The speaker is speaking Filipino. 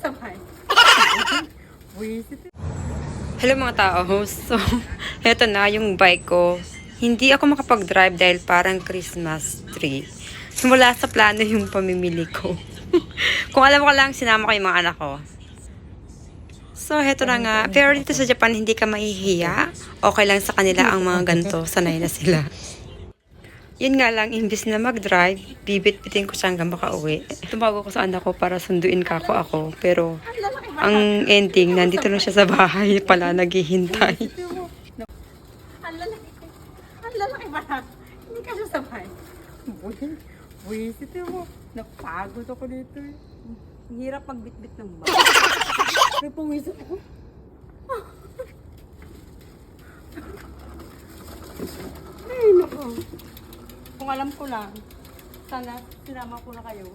sabay. Hello mga tao. So, eto na yung bike ko. Hindi ako makapag-drive dahil parang Christmas tree. Simula sa plano yung pamimili ko. Kung alam ko lang, sinama ko yung mga anak ko. So, heto na nga. Pero dito sa Japan, hindi ka mahihiya. Okay lang sa kanila ang mga ganito. Sanay na sila. Yun nga lang, imbis na mag-drive, bibit-bitin ko siya hanggang makauwi. Tumago ko sa anak ko para sunduin ako. Pero, ang ending, nandito lang siya sa bahay pala, naghihintay. Ang lalaki. Ang lalaki ba? Hindi ka sabay. Buwisit mo. Napagod ako dito eh. Ang hirap magbitbit ng bag. May puwisit ako. Ay, naku. Kung alam ko lang, sana sinama ko na kayo.